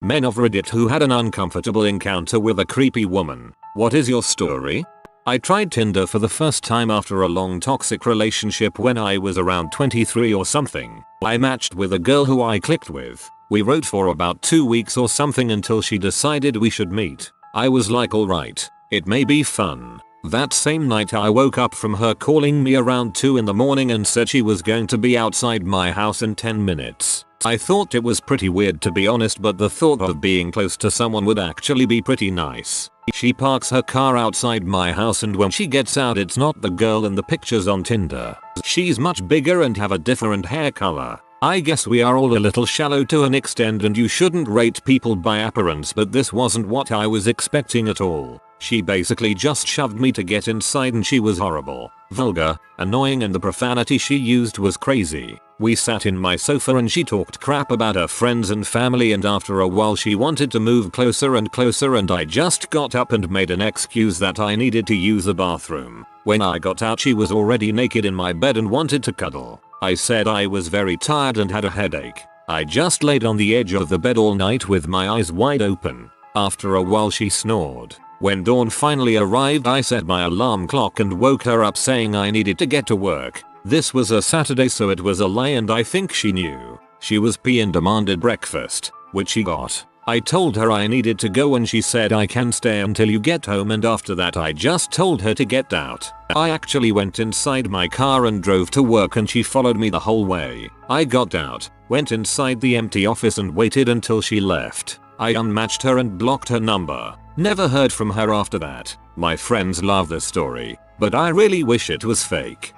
Men of Reddit who had an uncomfortable encounter with a creepy woman. What is your story? I tried Tinder for the first time after a long toxic relationship when I was around 23 or something. I matched with a girl who I clicked with. We wrote for about 2 weeks or something until she decided we should meet. I was like, alright, it may be fun. That same night I woke up from her calling me around 2 in the morning and said she was going to be outside my house in 10 minutes. I thought it was pretty weird to be honest, but the thought of being close to someone would actually be pretty nice. She parks her car outside my house and when she gets out it's not the girl in the pictures on Tinder. She's much bigger and have a different hair color. I guess we are all a little shallow to an extent and you shouldn't rate people by appearance, but this wasn't what I was expecting at all. She basically just shoved me to get inside and she was horrible, vulgar, annoying, and the profanity she used was crazy. We sat in my sofa and she talked crap about her friends and family, and after a while she wanted to move closer and closer and I just got up and made an excuse that I needed to use the bathroom. When I got out she was already naked in my bed and wanted to cuddle. I said I was very tired and had a headache. I just laid on the edge of the bed all night with my eyes wide open. After a while she snored. When dawn finally arrived I set my alarm clock and woke her up saying I needed to get to work. This was a Saturday so it was a lie and I think she knew. She was pee and demanded breakfast, which she got. I told her I needed to go and she said I can stay until you get home, and after that I just told her to get out. I actually went inside my car and drove to work and she followed me the whole way. I got out, went inside the empty office and waited until she left. I unmatched her and blocked her number. Never heard from her after that. My friends love this story, but I really wish it was fake.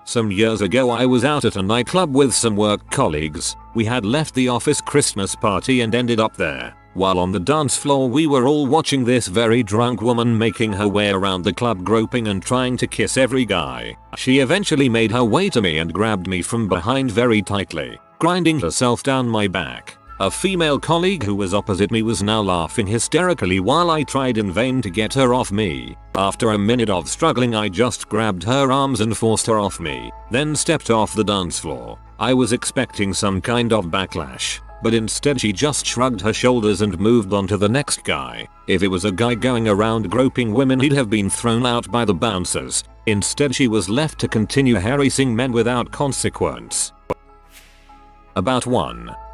Some years ago I was out at a nightclub with some work colleagues. We had left the office Christmas party and ended up there. While on the dance floor we were all watching this very drunk woman making her way around the club, groping and trying to kiss every guy. She eventually made her way to me and grabbed me from behind very tightly, grinding herself down my back. A female colleague who was opposite me was now laughing hysterically while I tried in vain to get her off me. After a minute of struggling I just grabbed her arms and forced her off me, then stepped off the dance floor. I was expecting some kind of backlash, but instead she just shrugged her shoulders and moved on to the next guy. If it was a guy going around groping women he'd have been thrown out by the bouncers. Instead she was left to continue harassing men without consequence. About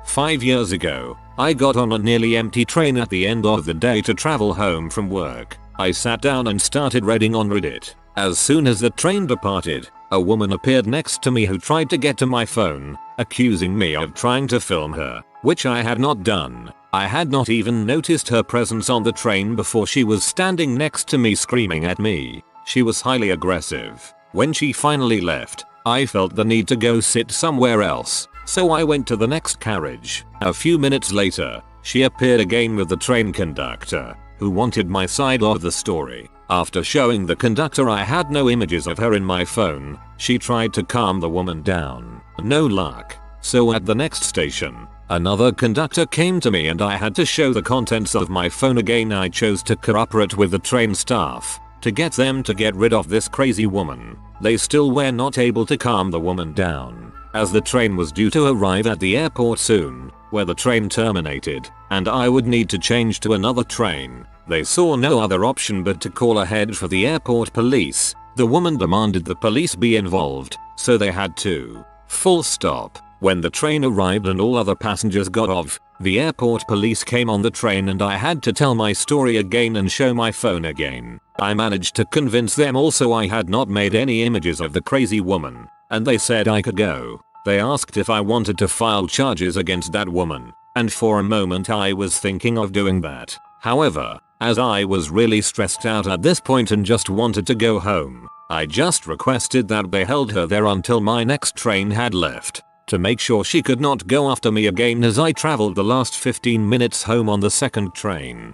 5 years ago, I got on a nearly empty train at the end of the day to travel home from work. I sat down and started reading on Reddit. As soon as the train departed, a woman appeared next to me who tried to get to my phone, accusing me of trying to film her, which I had not done. I had not even noticed her presence on the train before she was standing next to me screaming at me. She was highly aggressive. When she finally left, I felt the need to go sit somewhere else. So I went to the next carriage. A few minutes later, she appeared again with the train conductor, who wanted my side of the story. After showing the conductor I had no images of her in my phone, she tried to calm the woman down. No luck. So at the next station, another conductor came to me and I had to show the contents of my phone again. I chose to cooperate with the train staff to get them to get rid of this crazy woman. They still were not able to calm the woman down, as the train was due to arrive at the airport soon, where the train terminated, and I would need to change to another train. They saw no other option but to call ahead for the airport police. The woman demanded the police be involved, so they had to. Full stop. When the train arrived and all other passengers got off, the airport police came on the train and I had to tell my story again and show my phone again. I managed to convince them also I had not made any images of the crazy woman, and they said I could go. They asked if I wanted to file charges against that woman, and for a moment I was thinking of doing that. However, as I was really stressed out at this point and just wanted to go home, I just requested that they held her there until my next train had left, to make sure she could not go after me again as I traveled the last 15 minutes home on the second train.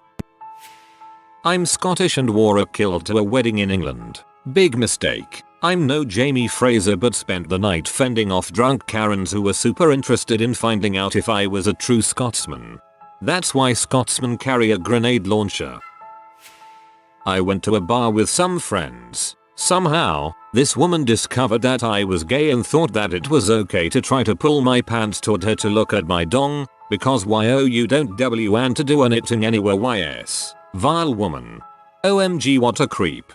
I'm Scottish and wore a kilt to a wedding in England. Big mistake. I'm no Jamie Fraser but spent the night fending off drunk Karens who were super interested in finding out if I was a true Scotsman. That's why Scotsmen carry a grenade launcher. I went to a bar with some friends. Somehow, this woman discovered that I was gay and thought that it was okay to try to pull my pants toward her to look at my dong. Because you don't want to do anything anywhere ys. Vile woman. OMG, what a creep.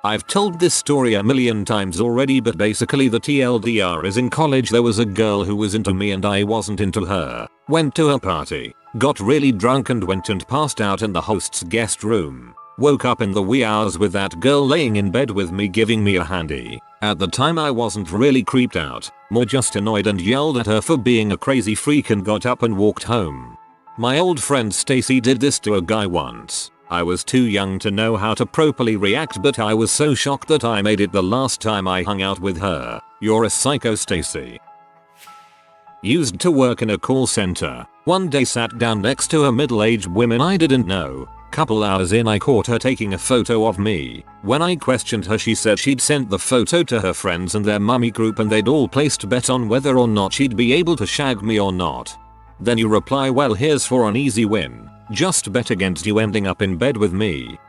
I've told this story a million times already, but basically the TLDR is in college there was a girl who was into me and I wasn't into her. Went to a party, got really drunk and went and passed out in the host's guest room. Woke up in the wee hours with that girl laying in bed with me giving me a handy. At the time I wasn't really creeped out, more just annoyed, and yelled at her for being a crazy freak and got up and walked home. My old friend Stacy did this to a guy once. I was too young to know how to properly react, but I was so shocked that I made it the last time I hung out with her. You're a psycho, Stacy. Used to work in a call center. One day sat down next to a middle-aged woman I didn't know. Couple hours in I caught her taking a photo of me. When I questioned her she said she'd sent the photo to her friends and their mummy group and they'd all placed a bet on whether or not she'd be able to shag me or not. Then you reply, well, here's for an easy win. Just bet against you ending up in bed with me.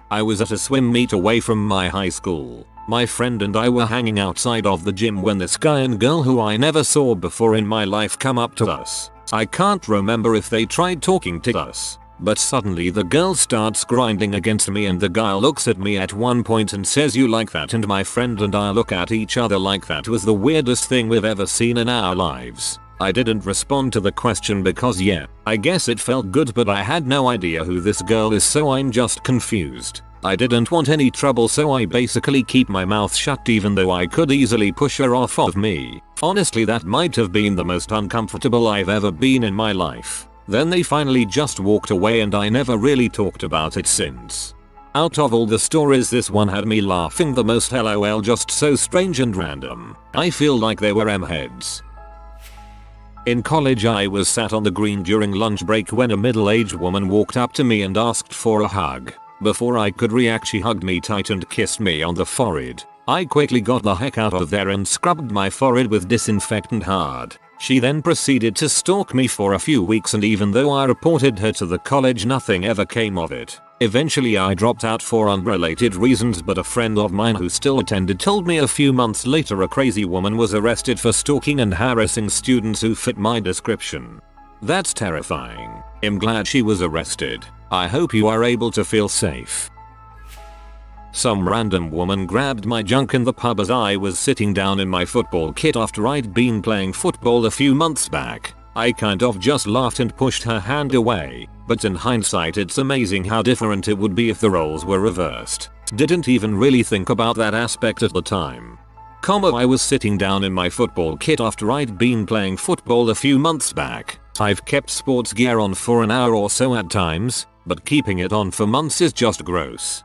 I was at a swim meet away from my high school. My friend and I were hanging outside of the gym when this guy and girl who I never saw before in my life come up to us. I can't remember if they tried talking to us, but suddenly the girl starts grinding against me and the guy looks at me at one point and says, you like that? And my friend and I look at each other like that was the weirdest thing we've ever seen in our lives. I didn't respond to the question because I guess it felt good, but I had no idea who this girl is, so I'm just confused. I didn't want any trouble, so I basically keep my mouth shut even though I could easily push her off of me. Honestly, that might have been the most uncomfortable I've ever been in my life. Then they finally just walked away and I never really talked about it since. Out of all the stories, this one had me laughing the most. LOL, just so strange and random. I feel like they were M-heads. In college I was sat on the green during lunch break when a middle-aged woman walked up to me and asked for a hug. Before I could react she hugged me tight and kissed me on the forehead. I quickly got the heck out of there and scrubbed my forehead with disinfectant hard. She then proceeded to stalk me for a few weeks, and even though I reported her to the college nothing ever came of it. Eventually I dropped out for unrelated reasons, but a friend of mine who still attended told me a few months later a crazy woman was arrested for stalking and harassing students who fit my description. That's terrifying. I'm glad she was arrested. I hope you are able to feel safe. Some random woman grabbed my junk in the pub as I was sitting down in my football kit after I'd been playing football a few months back. I kind of just laughed and pushed her hand away, but in hindsight it's amazing how different it would be if the roles were reversed. Didn't even really think about that aspect at the time. I was sitting down in my football kit after I'd been playing football a few months back. I've kept sports gear on for an hour or so at times, but keeping it on for months is just gross.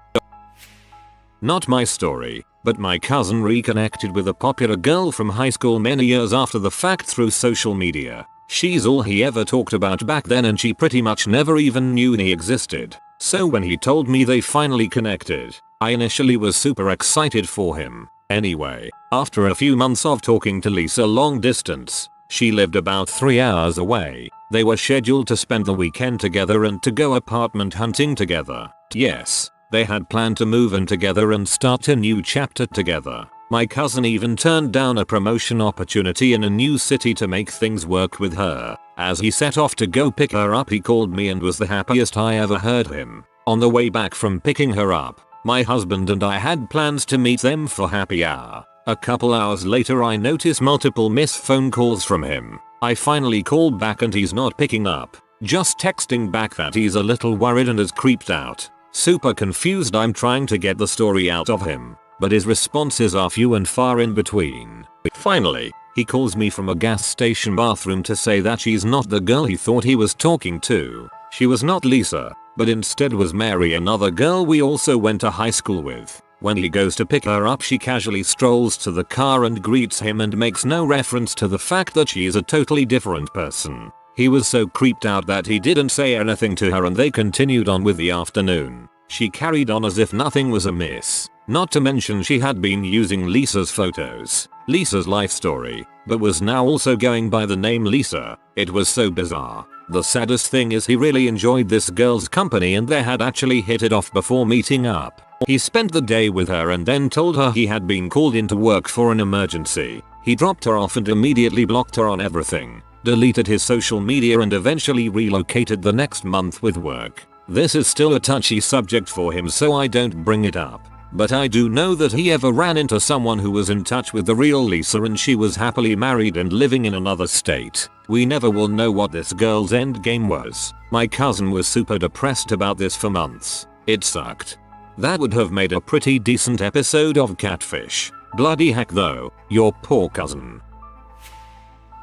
Not my story, but my cousin reconnected with a popular girl from high school many years after the fact through social media. She's all he ever talked about back then and she pretty much never even knew he existed. So when he told me they finally connected, I initially was super excited for him. Anyway, after a few months of talking to Lisa long distance, she lived about 3 hours away. They were scheduled to spend the weekend together and to go apartment hunting together. Yes, they had planned to move in together and start a new chapter together. My cousin even turned down a promotion opportunity in a new city to make things work with her. As he set off to go pick her up, he called me and was the happiest I ever heard him. On the way back from picking her up, my husband and I had plans to meet them for happy hour. A couple hours later I notice multiple missed phone calls from him. I finally called back and he's not picking up, just texting back that he's a little worried and is creeped out. Super confused, I'm trying to get the story out of him, but his responses are few and far in between. Finally, he calls me from a gas station bathroom to say that she's not the girl he thought he was talking to. She was not Lisa, but instead was Mary, another girl we also went to high school with. When he goes to pick her up, she casually strolls to the car and greets him and makes no reference to the fact that she is a totally different person. He was so creeped out that he didn't say anything to her and they continued on with the afternoon. She carried on as if nothing was amiss. Not to mention she had been using Lisa's photos, Lisa's life story, but was now also going by the name Lisa. It was so bizarre. The saddest thing is he really enjoyed this girl's company and they had actually hit it off before meeting up. He spent the day with her and then told her he had been called into work for an emergency. He dropped her off and immediately blocked her on everything. deleted his social media and eventually relocated the next month with work. This is still a touchy subject for him, so I don't bring it up. But I do know that he ever ran into someone who was in touch with the real Lisa and she was happily married and living in another state. We never will know what this girl's endgame was. My cousin was super depressed about this for months. It sucked. That would have made a pretty decent episode of Catfish. Bloody heck though, your poor cousin.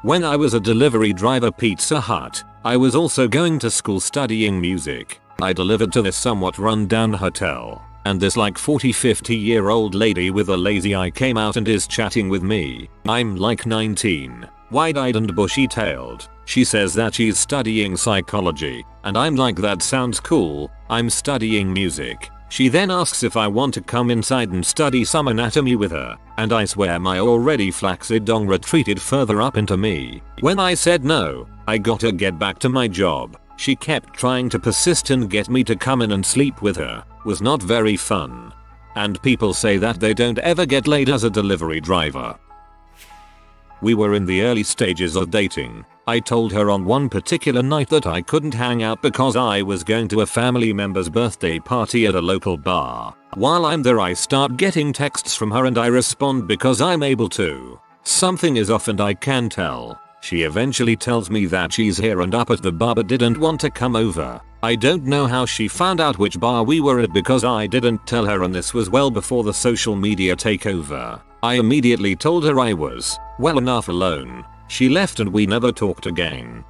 When I was a delivery driver at Pizza Hut, I was also going to school studying music. I delivered to this somewhat run-down hotel, and this like 40-50 year old lady with a lazy eye came out and is chatting with me. I'm like 19, wide-eyed and bushy-tailed. She says that she's studying psychology, and I'm like, that sounds cool, I'm studying music. She then asks if I want to come inside and study some anatomy with her, and I swear my already flaccid dong retreated further up into me. When I said no, I gotta get back to my job. She kept trying to persist and get me to come in and sleep with her. Was not very fun. And people say that they don't ever get laid as a delivery driver. We were in the early stages of dating. I told her on one particular night that I couldn't hang out because I was going to a family member's birthday party at a local bar. While I'm there I start getting texts from her and I respond because I'm able to. Something is off and I can tell. She eventually tells me that she's here and up at the bar but didn't want to come over. I don't know how she found out which bar we were at because I didn't tell her, and this was well before the social media takeover. I immediately told her I was well enough alone. She left and we never talked again.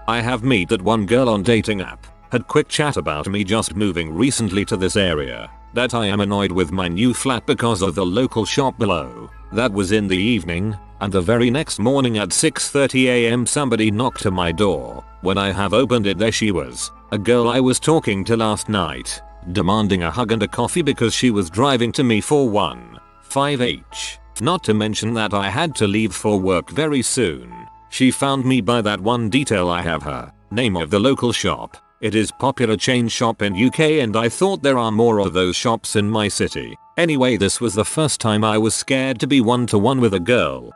I have met that one girl on dating app. Had quick chat about me just moving recently to this area. That I am annoyed with my new flat because of the local shop below. That was in the evening, and the very next morning at 6:30 am somebody knocked on my door. When I have opened it, there she was, a girl I was talking to last night, demanding a hug and a coffee because she was driving to me for 1.5h. Not to mention that I had to leave for work very soon. She found me by that one detail I have her name of the local shop. It is popular chain shop in UK and I thought there are more of those shops in my city. Anyway, this was the first time I was scared to be one-to-one with a girl.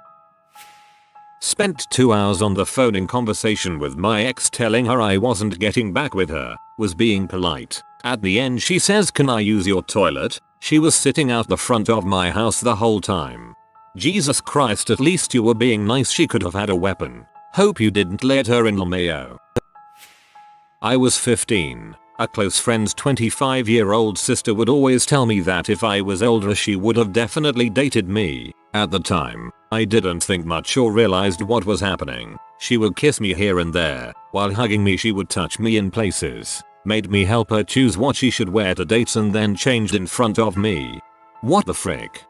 Spent 2 hours on the phone in conversation with my ex telling her I wasn't getting back with her, was being polite. At the end she says, "Can I use your toilet?" She was sitting out the front of my house the whole time. Jesus Christ, at least you were being nice. She could have had a weapon. Hope you didn't let her in LMAO. I was 15. A close friend's 25-year-old sister would always tell me that if I was older she would have definitely dated me. At the time, I didn't think much or realized what was happening. She would kiss me here and there. While hugging me she would touch me in places. Made me help her choose what she should wear to dates and then changed in front of me. What the frick?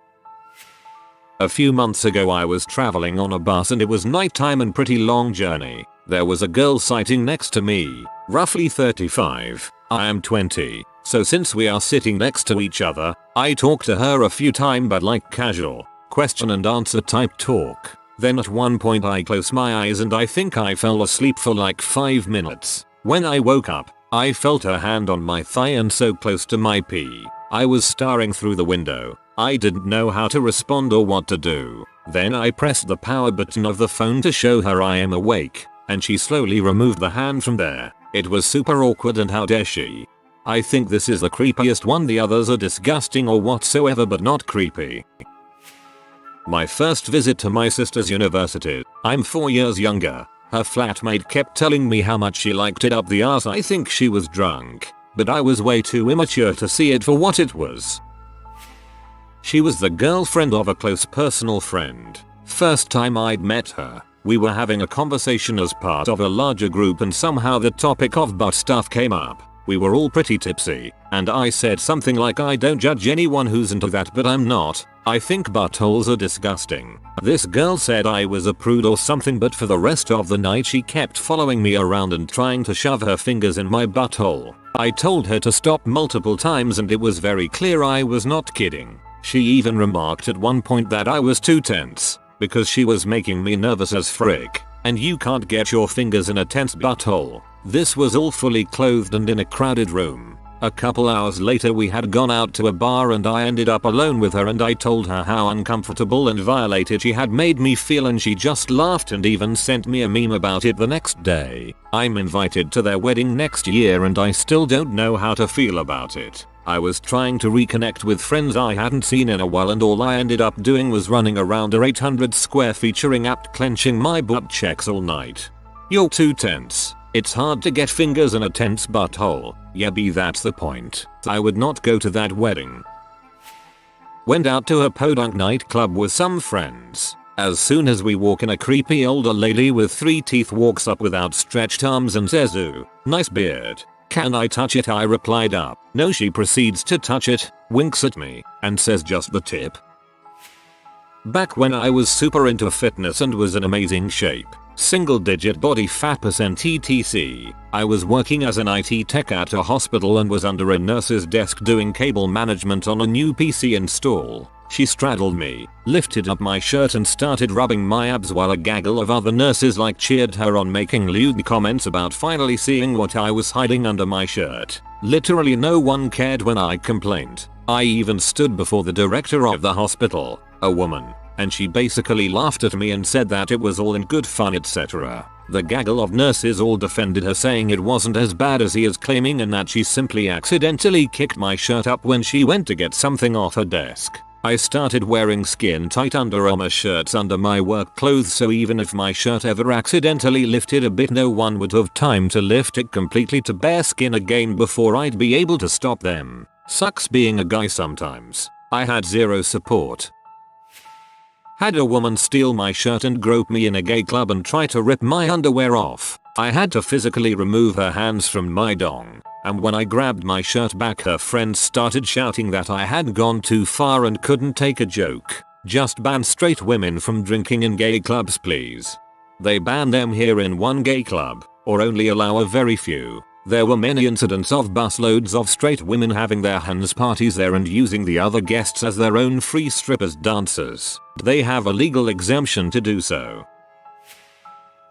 A few months ago I was traveling on a bus and it was nighttime and pretty long journey. There was a girl sitting next to me, roughly 35. I am 20. So since we are sitting next to each other, I talked to her a few times but like casual, question and answer type talk. Then at one point I closed my eyes and I think I fell asleep for like 5 minutes. When I woke up, I felt her hand on my thigh and so close to my pee. I was staring through the window. I didn't know how to respond or what to do. Then I pressed the power button of the phone to show her I am awake, and she slowly removed the hand from there. It was super awkward and how dare she. I think this is the creepiest one. The others are disgusting or whatsoever but not creepy. My first visit to my sister's university. I'm 4 years younger. Her flatmate kept telling me how much she liked it up the arse. I think she was drunk, but I was way too immature to see it for what it was. She was the girlfriend of a close personal friend. First time I'd met her, we were having a conversation as part of a larger group and somehow the topic of butt stuff came up. We were all pretty tipsy, and I said something like, "I don't judge anyone who's into that but I'm not. I think buttholes are disgusting." This girl said I was a prude or something, but for the rest of the night she kept following me around and trying to shove her fingers in my butthole. I told her to stop multiple times and it was very clear I was not kidding. She even remarked at one point that I was too tense, because she was making me nervous as frick, and you can't get your fingers in a tense butthole. This was all fully clothed and in a crowded room. A couple hours later we had gone out to a bar and I ended up alone with her and I told her how uncomfortable and violated she had made me feel and she just laughed and even sent me a meme about it the next day. I'm invited to their wedding next year and I still don't know how to feel about it. I was trying to reconnect with friends I hadn't seen in a while and all I ended up doing was running around a 800 square featuring apt clenching my butt checks all night. You're too tense. It's hard to get fingers in a tense butthole. Yeah, that's the point. I would not go to that wedding. Went out to a podunk nightclub with some friends. As soon as we walk in, a creepy older lady with 3 teeth walks up with outstretched arms and says, "Ooh, nice beard. Can I touch it?" I replied up. No, she proceeds to touch it, winks at me, and says just the tip. Back when I was super into fitness and was in amazing shape, single digit body fat percent etc. I was working as an IT tech at a hospital and was under a nurse's desk doing cable management on a new PC install. She straddled me, lifted up my shirt and started rubbing my abs while a gaggle of other nurses cheered her on, making lewd comments about finally seeing what I was hiding under my shirt. Literally no one cared when I complained. I even stood before the director of the hospital, a woman, and she basically laughed at me and said that it was all in good fun etc. The gaggle of nurses all defended her, saying it wasn't as bad as he is claiming and that she simply accidentally kicked my shirt up when she went to get something off her desk. I started wearing skin tight Under Armour shirts under my work clothes, so even if my shirt ever accidentally lifted a bit, no one would have time to lift it completely to bare skin again before I'd be able to stop them. Sucks being a guy sometimes. I had zero support. Had a woman steal my shirt and grope me in a gay club and try to rip my underwear off. I had to physically remove her hands from my dong. And when I grabbed my shirt back, her friends started shouting that I had gone too far and couldn't take a joke. Just ban straight women from drinking in gay clubs, please. They ban them here in one gay club, or only allow a very few. There were many incidents of busloads of straight women having their hands parties there and using the other guests as their own free strippers dancers. They have a legal exemption to do so.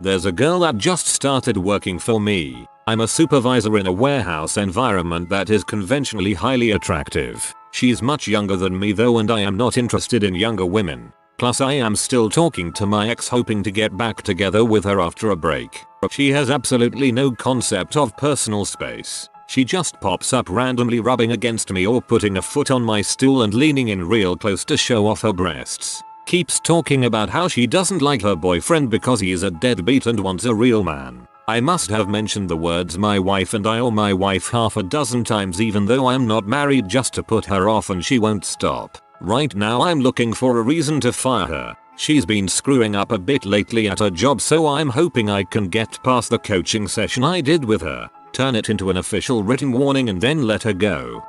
There's a girl that just started working for me. I'm a supervisor in a warehouse environment that is conventionally highly attractive. She's much younger than me though, and I am not interested in younger women. Plus I am still talking to my ex, hoping to get back together with her after a break. She has absolutely no concept of personal space. She just pops up randomly, rubbing against me or putting a foot on my stool and leaning in real close to show off her breasts. Keeps talking about how she doesn't like her boyfriend because he is a deadbeat and wants a real man. I must have mentioned the words my wife and I or my wife half a dozen times even though I'm not married, just to put her off, and she won't stop. Right now I'm looking for a reason to fire her. She's been screwing up a bit lately at her job, so I'm hoping I can get past the coaching session I did with her, turn it into an official written warning and then let her go.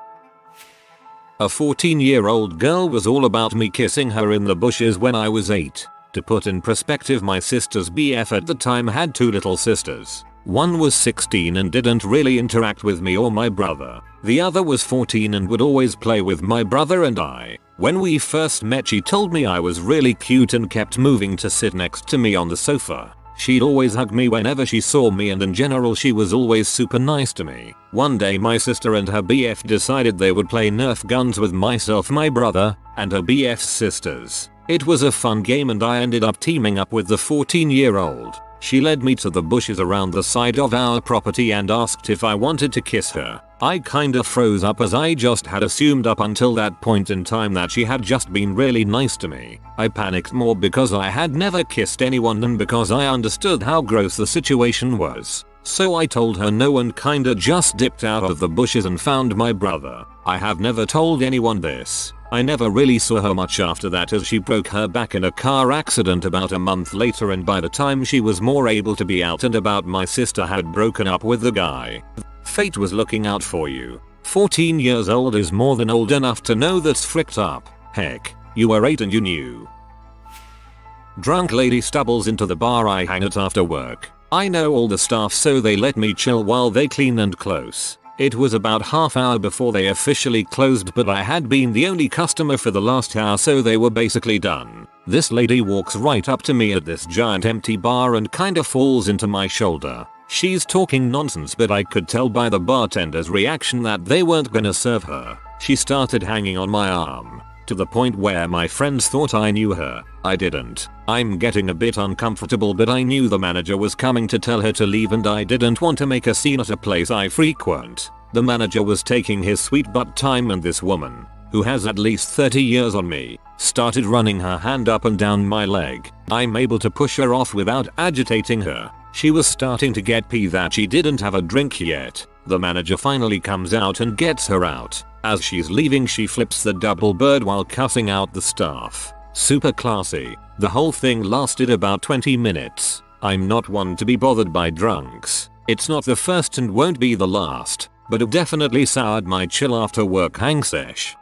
A 14-year-old girl was all about me kissing her in the bushes when I was 8. To put in perspective, my sister's BF at the time had 2 little sisters. One was 16 and didn't really interact with me or my brother. The other was 14 and would always play with my brother and I. When we first met, she told me I was really cute and kept moving to sit next to me on the sofa. She'd always hug me whenever she saw me, and in general she was always super nice to me. One day my sister and her BF decided they would play Nerf guns with myself, my brother, and her BF's sisters. It was a fun game and I ended up teaming up with the 14-year-old. She led me to the bushes around the side of our property and asked if I wanted to kiss her. I kinda froze up as I just had assumed up until that point in time that she had just been really nice to me. I panicked more because I had never kissed anyone than because I understood how gross the situation was. So I told her no and kinda just dipped out of the bushes and found my brother. I have never told anyone this. I never really saw her much after that, as she broke her back in a car accident about a month later, and by the time she was more able to be out and about, my sister had broken up with the guy. Fate was looking out for you. 14 years old is more than old enough to know that's fricked up. Heck, you were 8 and you knew. Drunk lady stumbles into the bar I hang at after work. I know all the staff, so they let me chill while they clean and close. It was about half hour before they officially closed, but I had been the only customer for the last hour, so they were basically done. This lady walks right up to me at this giant empty bar and kinda falls into my shoulder. She's talking nonsense, but I could tell by the bartender's reaction that they weren't gonna serve her. She started hanging on my arm, to the point where my friends thought I knew her. I didn't. I'm getting a bit uncomfortable, but I knew the manager was coming to tell her to leave and I didn't want to make a scene at a place I frequent. The manager was taking his sweet butt time and this woman, who has at least 30 years on me, started running her hand up and down my leg. I'm able to push her off without agitating her. She was starting to get pee that she didn't have a drink yet. The manager finally comes out and gets her out. As she's leaving, she flips the double bird while cussing out the staff. Super classy. The whole thing lasted about 20 minutes. I'm not one to be bothered by drunks. It's not the first and won't be the last, but it definitely soured my chill after work hang sesh.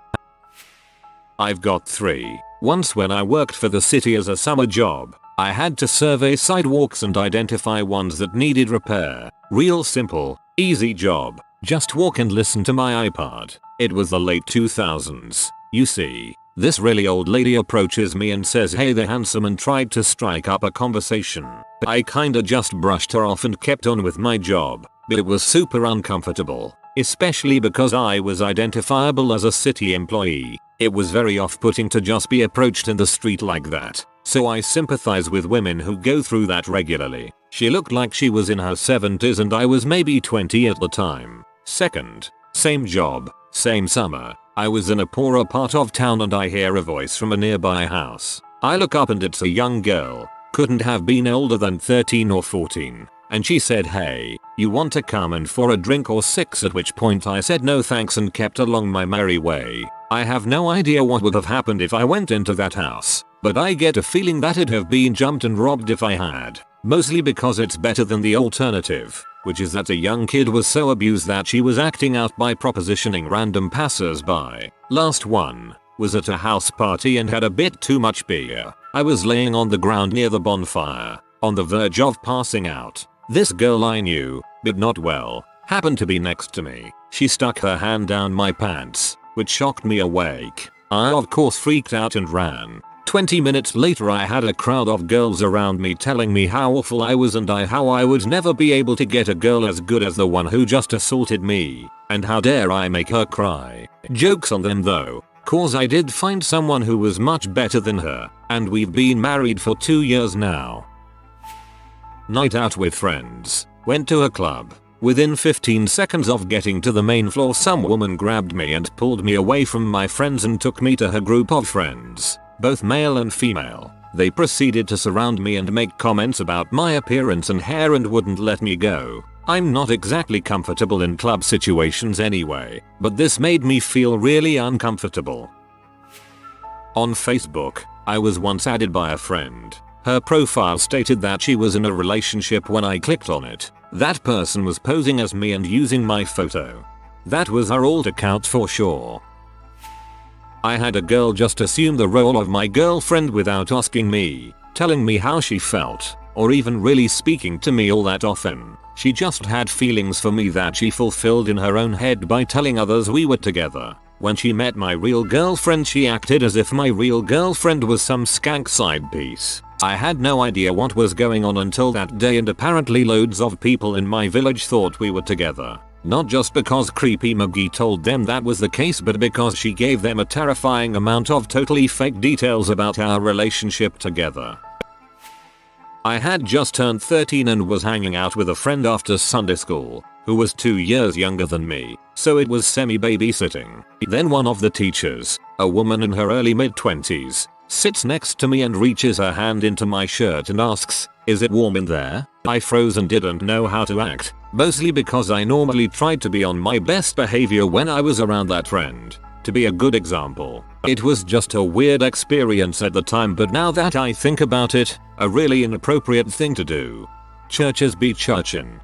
I've got 3. Once when I worked for the city as a summer job, I had to survey sidewalks and identify ones that needed repair. Real simple, easy job. Just walk and listen to my iPod. It was the late 2000s. You see, this really old lady approaches me and says hey there handsome and tried to strike up a conversation. I kinda just brushed her off and kept on with my job, but it was super uncomfortable, especially because I was identifiable as a city employee. It was very off-putting to just be approached in the street like that, so I sympathize with women who go through that regularly. She looked like she was in her 70s and I was maybe 20 at the time. Second, same job, same summer. I was in a poorer part of town and I hear a voice from a nearby house. I look up and it's a young girl, couldn't have been older than 13 or 14. And she said hey, you want to come in for a drink or 6, at which point I said no thanks and kept along my merry way. I have no idea what would have happened if I went into that house, but I get a feeling that it'd have been jumped and robbed if I had. Mostly because it's better than the alternative, which is that a young kid was so abused that she was acting out by propositioning random passers-by. Last one was at a house party and had a bit too much beer. I was laying on the ground near the bonfire, on the verge of passing out. This girl I knew, but not well, happened to be next to me. She stuck her hand down my pants, which shocked me awake. I of course freaked out and ran. 20 minutes later I had a crowd of girls around me telling me how awful I was and how I would never be able to get a girl as good as the one who just assaulted me, and how dare I make her cry. Jokes on them though, cause I did find someone who was much better than her, and we've been married for 2 years now. Night out with friends. Went to a club. Within 15 seconds of getting to the main floor, some woman grabbed me and pulled me away from my friends and took me to her group of friends, both male and female. They proceeded to surround me and make comments about my appearance and hair and wouldn't let me go. I'm not exactly comfortable in club situations anyway, but this made me feel really uncomfortable. On Facebook, I was once added by a friend. Her profile stated that she was in a relationship. When I clicked on it, that person was posing as me and using my photo. That was her alt account for sure. I had a girl just assume the role of my girlfriend without asking me, telling me how she felt, or even really speaking to me all that often. She just had feelings for me that she fulfilled in her own head by telling others we were together. When she met my real girlfriend, she acted as if my real girlfriend was some skank side piece. I had no idea what was going on until that day, and apparently loads of people in my village thought we were together. Not just because Creepy McGee told them that was the case, but because she gave them a terrifying amount of totally fake details about our relationship together. I had just turned 13 and was hanging out with a friend after Sunday school, who was 2 years younger than me, so it was semi-babysitting. Then one of the teachers, a woman in her early mid-20s, sits next to me and reaches her hand into my shirt and asks, "Is it warm in there?" I froze and didn't know how to act, mostly because I normally tried to be on my best behavior when I was around that friend, to be a good example. It was just a weird experience at the time, but now that I think about it, a really inappropriate thing to do. Churches be churchin'.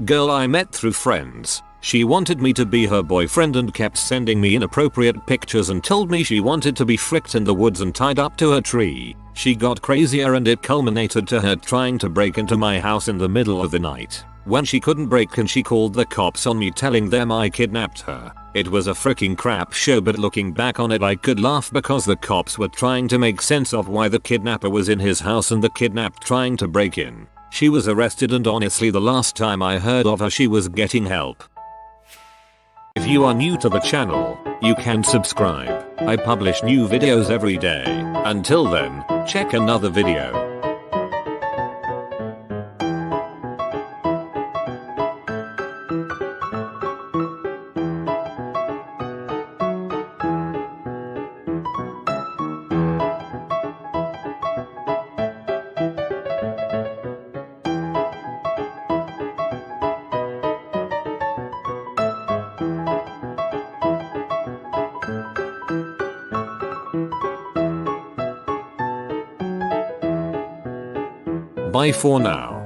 Girl I met through friends. She wanted me to be her boyfriend and kept sending me inappropriate pictures and told me she wanted to be fricked in the woods and tied up to a tree. She got crazier and it culminated to her trying to break into my house in the middle of the night. When she couldn't break in, she called the cops on me, telling them I kidnapped her. It was a freaking crap show, but looking back on it I could laugh because the cops were trying to make sense of why the kidnapper was in his house and the kidnapped trying to break in. She was arrested and honestly the last time I heard of her she was getting help. If you are new to the channel, you can subscribe. I publish new videos every day. Until then, check another video. Bye for now.